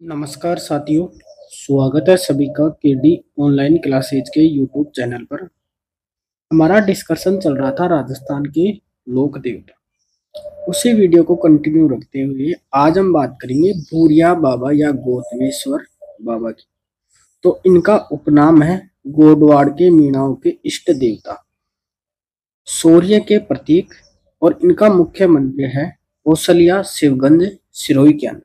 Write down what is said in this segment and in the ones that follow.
नमस्कार साथियों, स्वागत है सभी का केडी ऑनलाइन क्लासेज के यूट्यूब चैनल पर। हमारा डिस्कशन चल रहा था राजस्थान के लोक देवता। उसी वीडियो को कंटिन्यू रखते हुए आज हम बात करेंगे भूरिया बाबा या गौतमेश्वर बाबा की। तो इनका उपनाम है गोडवाड़ के मीणाओं के इष्ट देवता, सूर्य के प्रतीक, और इनका मुख्य मंदिर है कौशल्या शिवगंज सिरोही के अंदर।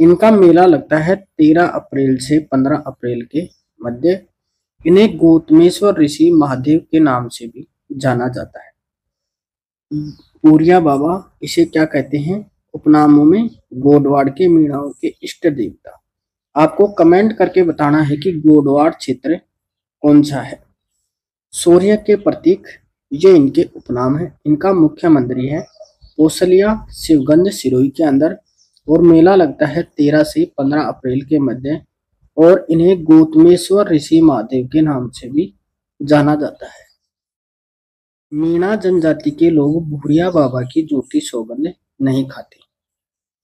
इनका मेला लगता है 13 अप्रैल से 15 अप्रैल के मध्य। इन्हें गौतमेश्वर ऋषि महादेव के नाम से भी जाना जाता है। पूरिया बाबा इसे क्या कहते हैं उपनामों में? गोडवाड़ के मीणाओं के इष्ट देवता। आपको कमेंट करके बताना है कि गोडवाड़ क्षेत्र कौन सा है। सूर्य के प्रतीक, ये इनके उपनाम है। इनका मुख्य मंदिर है कौशल्या शिवगंज सिरोही के अंदर, और मेला लगता है 13 से 15 अप्रैल के मध्य। और इन्हें गौतमेश्वर ऋषि महादेव के नाम से भी जाना जाता है। मीणा जनजाति के लोग भूरिया बाबा की झूठी सौगंध नहीं खाते।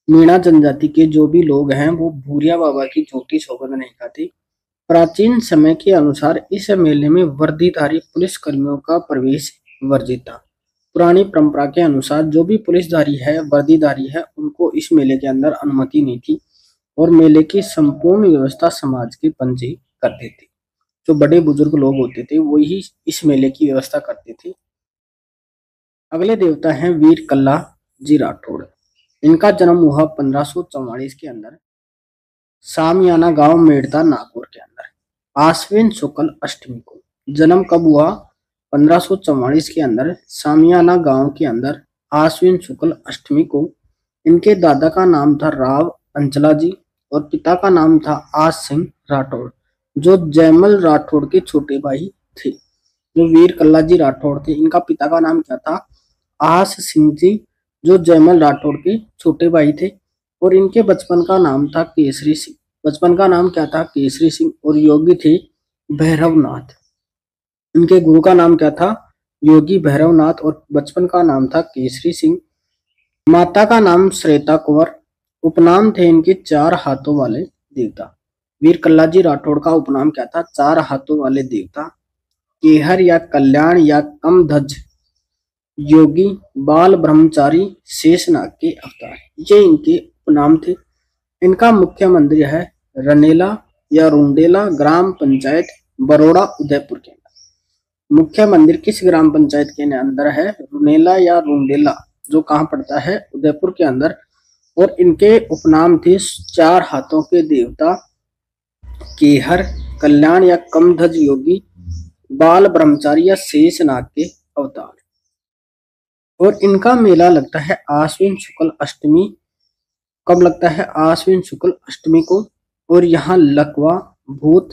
मीणा जनजाति के जो भी लोग हैं वो भूरिया बाबा की झूठी सौगंध नहीं खाते। प्राचीन समय के अनुसार इस मेले में वर्दीधारी पुलिस कर्मियों का प्रवेश वर्जित था। पुरानी परंपरा के अनुसार जो भी पुलिसधारी है, वर्दीधारी है, उनको इस मेले के अंदर अनुमति नहीं थी, और मेले की संपूर्ण व्यवस्था समाज के पंच ही करते थे। जो बड़े बुजुर्ग लोग होते थे वही इस मेले की व्यवस्था करते थे। अगले देवता हैं वीर कल्ला जी राठौड़। इनका जन्म हुआ 1544 के अंदर सामियाना गांव मेड़ता नागौर के अंदर आश्विन शुक्ल अष्टमी को। जन्म कब हुआ? 1544 के अंदर सामियाना गांव के अंदर आश्विन शुक्ल अष्टमी को। इनके दादा का नाम था राव अंचला जी, और पिता का नाम था आस सिंह राठौड़, जो जयमल राठौड़ के छोटे भाई थे। जो वीर कल्ला जी राठौड़ थे, इनका पिता का नाम क्या था? आस सिंह जी, जो जयमल राठौड़ के छोटे भाई थे। और इनके बचपन का नाम था केसरी सिंह। बचपन का नाम क्या था? केसरी सिंह। और योगी थे भैरवनाथ। इनके गुरु का नाम क्या था? योगी भैरवनाथ। और बचपन का नाम था केसरी सिंह। माता का नाम श्वेता कुंवर। उपनाम थे इनके चार हाथों वाले देवता। वीर कल्ला जी राठौड़ का उपनाम क्या था? चार हाथों वाले देवता, केहर या कल्याण या कमध्वज, योगी, बाल ब्रह्मचारी, शेषनाग के अवतार, ये इनके उपनाम थे। इनका मुख्य मंदिर है रनेला या रुंडेला ग्राम पंचायत बरोड़ा उदयपुर के अंदर। मुख्य मंदिर किस ग्राम पंचायत के अंदर है? रुनेला या रुंडेला, जो कहाँ पड़ता है? उदयपुर के अंदर। और इनके उपनाम थे चार हाथों के देवता, केहर, कल्याण या कमध्वज, योगी, बाल ब्रह्मचारी या शेषनाग के अवतार। और इनका मेला लगता है आश्विन शुक्ल अष्टमी। कब लगता है? आश्विन शुक्ल अष्टमी को। और यहाँ लकवा, भूत,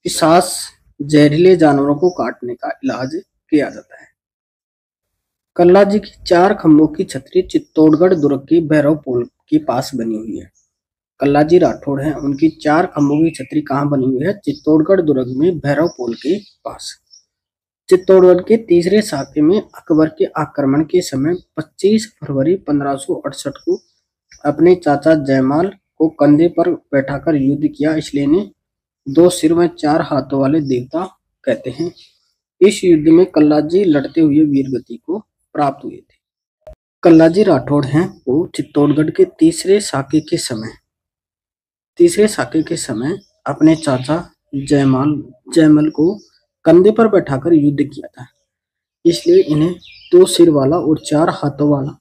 पिशाच, जहरीले जानवरों को काटने का इलाज किया जाता है। कल्ला जी की चार खंभों की छतरी चित्तौड़गढ़ दुर्ग की भैरव पोल के पास बनी हुई है। कल्ला जी राठौड़ हैं, उनकी चार खंभों की छतरी कहाँ बनी हुई है? चित्तौड़गढ़ दुर्ग में भैरव पोल के पास। चित्तौड़गढ़ के तीसरे साके में अकबर के आक्रमण के समय 25 फरवरी 1568 को अपने चाचा जयमाल को कंधे पर बैठाकर युद्ध किया, इसलिए इन्हें दो सिर में चार हाथों वाले देवता कहते हैं। इस युद्ध में कल्ला जी लड़ते हुए वीरगति को प्राप्त हुए थे। कल्ला जी राठौड़ हैं वो चित्तौड़गढ़ के तीसरे साके के समय अपने चाचा जयमल को कंधे पर बैठाकर युद्ध किया था, इसलिए इन्हें दो सिर वाला और चार हाथों वाला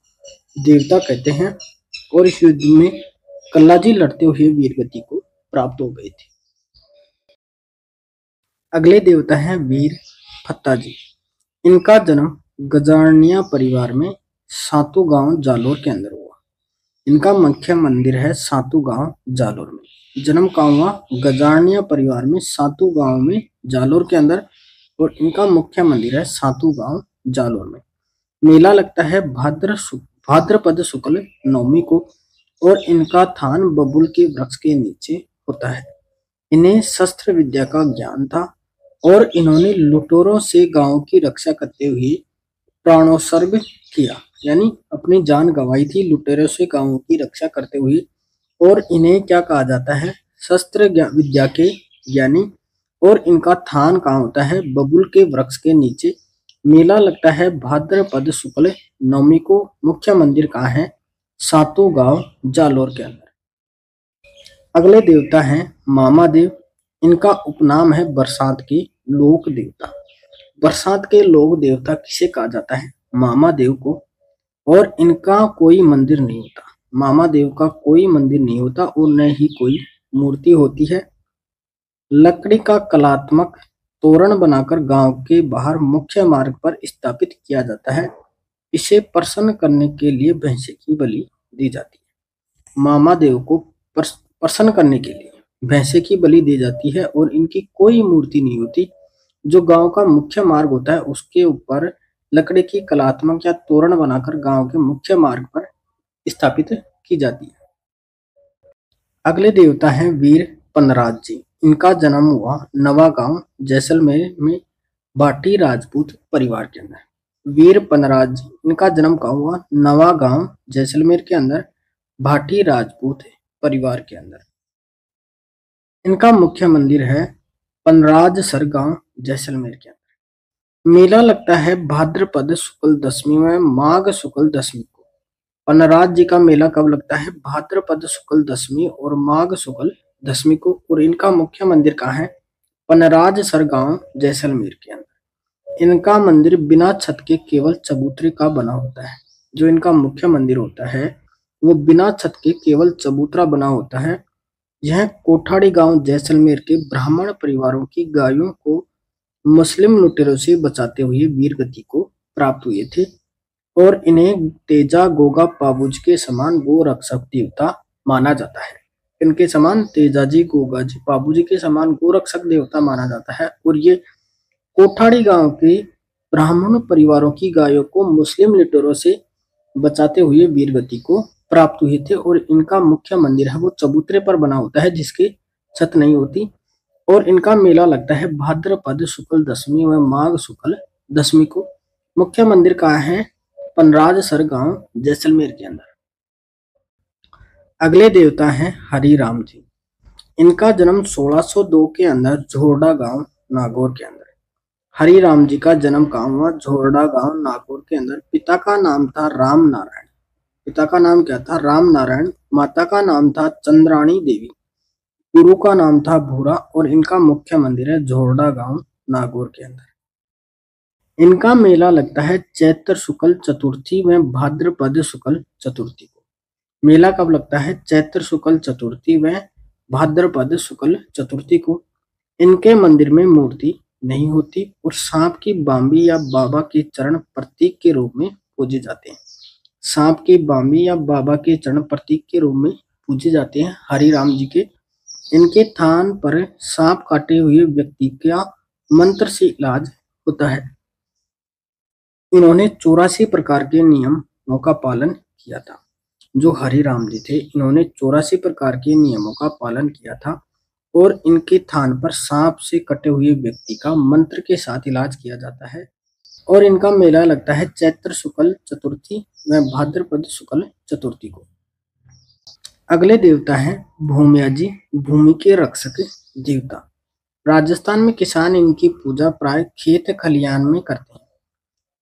देवता कहते हैं। और इस युद्ध में कल्ला जी लड़ते हुए वीरगति को प्राप्त हो गए थे। अगले देवता हैं वीर फत्ता जी। इनका जन्म गजानिया परिवार में सातू गांव जालोर के अंदर हुआ। इनका मुख्य मंदिर है सातू गांव जालोर में। जन्म कहाँ हुआ? गजानिया परिवार में सातू गांव में जालोर के अंदर। और इनका मुख्य मंदिर है सातू गांव जालोर में। मेला लगता है भाद्रपद शुक्ल नवमी को। और इनका थान बबुल के वृक्ष के नीचे होता है। इन्हें शस्त्र विद्या का ज्ञान था, और इन्होंने लुटेरों से गांव की रक्षा करते हुए प्राणोत्सर्ग किया, यानी अपनी जान गंवाई थी लुटेरों से गांव की रक्षा करते हुए। और इन्हें क्या कहा जाता है? शस्त्र विद्या के ज्ञानी। और इनका थान कहाँ होता है? बबुल के वृक्ष के नीचे। मेला लगता है भाद्रपद शुक्ल नवमी को। मुख्य मंदिर कहाँ है? सातों गांव जालोर के अंदर। अगले देवता हैं मामा देव। इनका उपनाम है बरसात के लोक देवता। बरसात के लोक देवता किसे कहा जाता है? मामा देव को। और इनका कोई मंदिर नहीं होता। मामा देव का कोई मंदिर नहीं होता और न ही कोई मूर्ति होती है। लकड़ी का कलात्मक तोरण बनाकर गांव के बाहर मुख्य मार्ग पर स्थापित किया जाता है। इसे प्रसन्न करने के लिए भैंसे की बलि दी जाती है। मामा देव को प्रसन्न करने के लिए भैंसे की बलि दी जाती है और इनकी कोई मूर्ति नहीं होती। जो गांव का मुख्य मार्ग होता है उसके ऊपर लकड़ी की कलात्मक या तोरण बनाकर गांव के मुख्य मार्ग पर स्थापित की जाती है। अगले देवता हैं वीर पनराज जी। इनका जन्म हुआ नवागांव जैसलमेर में भाटी राजपूत परिवार के अंदर। वीर पनराज जी, इनका जन्म कहाँ हुआ? नवागांव जैसलमेर के अंदर भाटी राजपूत परिवार के अंदर। इनका मुख्य मंदिर है पनराजसर गांव जैसलमेर के अंदर। मेला लगता है भाद्रपद शुक्ल दशमी में माघ शुक्ल दशमी को। पनराज जी का मेला कब लगता है? भाद्रपद शुक्ल दशमी और माघ शुक्ल दशमी को। और इनका मुख्य मंदिर कहाँ है? पनराजसर गांव जैसलमेर के अंदर। इनका मंदिर बिना छत के केवल चबूतरे का बना होता है। जो इनका मुख्य मंदिर होता है वो बिना छत के केवल चबूतरा बना होता है। यह कोठाड़ी गांव जैसलमेर के ब्राह्मण परिवारों की गायों को मुस्लिम लुटेरों से बचाते हुए वीरगति को प्राप्त हुए थे। और इन्हें तेजा गोगा पाबूज के समान गो रक्षक देवता माना जाता है। इनके समान तेजाजी गोगा जी पाबूजी के समान गो रक्षक देवता माना जाता है। और ये कोठाड़ी गांव के ब्राह्मण परिवारों की गायों को मुस्लिम लुटेरों से बचाते हुए वीरगति को प्राप्त हुए थे। और इनका मुख्य मंदिर है वो चबूतरे पर बना होता है जिसकी छत नहीं होती। और इनका मेला लगता है भाद्रपद शुक्ल दशमी व माघ शुक्ल दशमी को। मुख्य मंदिर कहाँ है? पनराजसर गांव जैसलमेर के अंदर। अगले देवता हैं हरिराम जी। इनका जन्म 1602 के अंदर झोरडा गांव नागौर के अंदर। हरिराम जी का जन्म कहाँ हुआ? झोरडा गांव नागौर के अंदर। पिता का नाम था राम नारायण। पिता का नाम क्या था? राम नारायण। माता का नाम था चंद्राणी देवी। गुरु का नाम था भूरा। और इनका मुख्य मंदिर है झोरडा गांव नागौर के अंदर। इनका मेला लगता है चैत्र शुक्ल चतुर्थी में भाद्रपद शुक्ल चतुर्थी को। मेला कब लगता है? चैत्र शुक्ल चतुर्थी व भाद्रपद शुक्ल चतुर्थी को। इनके मंदिर में मूर्ति नहीं होती और सांप की बांबी या बाबा के चरण प्रतीक के रूप में पूजे जाते हैं। सांप की बांबी या बाबा के चरण प्रतीक के रूप में पूजे जाते हैं हरिराम जी के। इनके थान पर सांप काटे हुए व्यक्ति का मंत्र से इलाज होता है। इन्होंने 84 प्रकार के नियमों का पालन किया था। जो हरिराम जी थे इन्होंने 84 प्रकार के नियमों का पालन किया था। और इनके थान पर सांप से कटे हुए व्यक्ति का मंत्र के साथ इलाज किया जाता है। और इनका मेला लगता है चैत्र शुक्ल चतुर्थी व भाद्रपद शुक्ल चतुर्थी को। अगले देवता है भूमिया जी। भूमि के रक्षक देवता। राजस्थान में किसान इनकी पूजा प्राय खेत खलियान में करते हैं।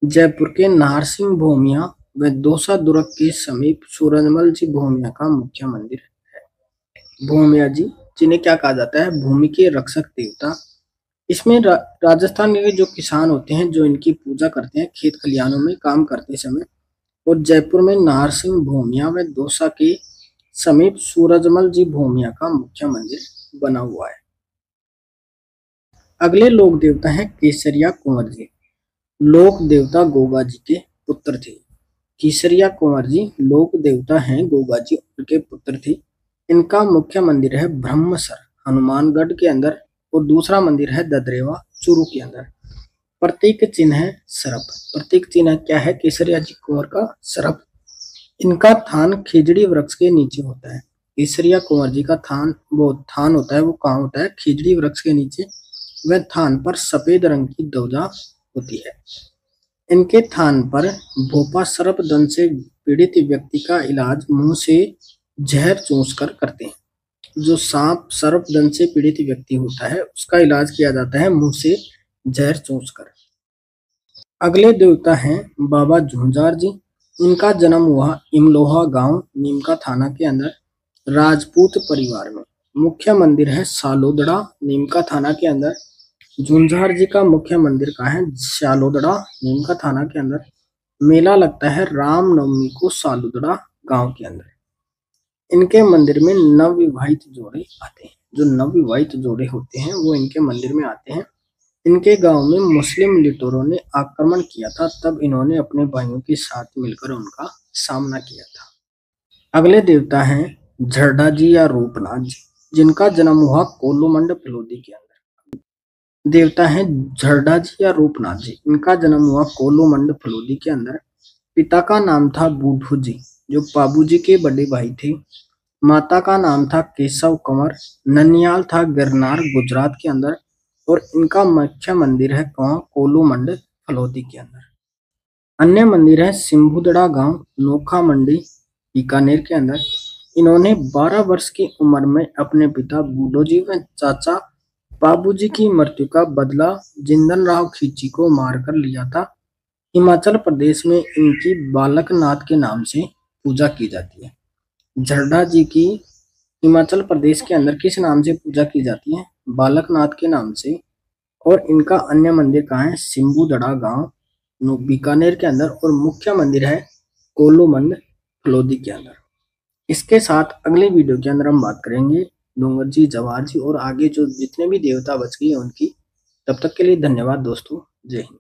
जयपुर के नाहरसिंह भूमिया व दौसा दुर्ग के समीप सूरजमल जी भूमिया का मुख्य मंदिर है। भूमिया जी जिन्हें क्या कहा जाता है? भूमि के रक्षक देवता। इसमें राजस्थान के जो किसान होते हैं जो इनकी पूजा करते हैं खेत खलियानों में काम करते समय। और जयपुर में नाहरसिंह भूमिया व दौसा के समीप सूरजमल जी भूमिया का मुख्य मंदिर बना हुआ है। अगले लोक देवता है केसरिया कुंवर जी। लोक देवता गोगा जी के पुत्र थे। केसरिया कुंवर जी लोक देवता हैं गोगा जी उनके पुत्र थे। इनका मुख्य मंदिर है ब्रह्मसर हनुमानगढ़ के अंदर। और दूसरा मंदिर है ददरेवा चूरू के अंदर। प्रतीक चिन्ह है सर्प। प्रतीक चिन्ह क्या है केसरिया जी कुंवर का? सर्प। इनका थान खिजड़ी वृक्ष के नीचे होता है। केसरिया कुंवर जी का थान होता है वो कहाँ होता है? खिजड़ी वृक्ष के नीचे। वह थान पर सफेद रंग की ध्वजा होती है। इनके थान पर भोपा सर्प दंश से पीड़ित व्यक्ति का इलाज मुंह से जहर चूस कर करते हैं। जो सांप सर्पदंश से पीड़ित व्यक्ति होता है उसका इलाज किया जाता है मुंह से जहर चूस कर। अगले देवता हैं बाबा झुंझार जी। इनका जन्म हुआ इमलोहा गांव नीमका थाना के अंदर राजपूत परिवार में। मुख्य मंदिर है सालोदड़ा नीमका थाना के अंदर। झुंझार जी का मुख्य मंदिर कहाँ है? सालोदड़ा नीमका थाना के अंदर। मेला लगता है रामनवमी को सालोदड़ा गांव के अंदर। इनके मंदिर में नवविवाहित जोड़े आते हैं। जो नवविवाहित जोड़े होते हैं वो इनके मंदिर में आते हैं। इनके गांव में मुस्लिम लुटेरों ने आक्रमण किया था, तब इन्होंने अपने भाइयों के साथ मिलकर उनका सामना किया था। अगले देवता हैं झरडा जी या रूपनाथ जी, जिनका जन्म हुआ कोल्लूमंड फलोदी के अंदर। देवता हैं झरडा जी या रूपनाथ जी। इनका जन्म हुआ कोल्लूमंड फलोदी के अंदर। पिता का नाम था बूढ़ू जी, जो बाबूजी के बड़े भाई थे। माता का नाम था केशव कंवर। ननियाल था गिरनार गुजरात के अंदर। और इनका मुख्य मंदिर है कहाँ? कोल्लूमंड फलोदी के अंदर। अन्य मंदिर है सिंभुदड़ा गांव नोखा मंडी बीकानेर के अंदर। इन्होंने 12 वर्ष की उम्र में अपने पिता बूढ़ो जी व चाचा बाबूजी की मृत्यु का बदला जिंदन राव खींची को मारकर लिया था। हिमाचल प्रदेश में इनकी बालकनाथ के नाम से पूजा की जाती है। झरडा जी की हिमाचल प्रदेश के अंदर किस नाम से पूजा की जाती है? बालकनाथ के नाम से। और इनका अन्य मंदिर कहाँ है? सिंभुदड़ा गांव बीकानेर के अंदर। और मुख्य मंदिर है कोल्लूमंड फलोदी के अंदर। इसके साथ अगले वीडियो के अंदर हम बात करेंगे डूंगर जी, जवाहर जी और आगे जो जितने भी देवता बच गए उनकी। तब तक के लिए धन्यवाद दोस्तों। जय हिंद।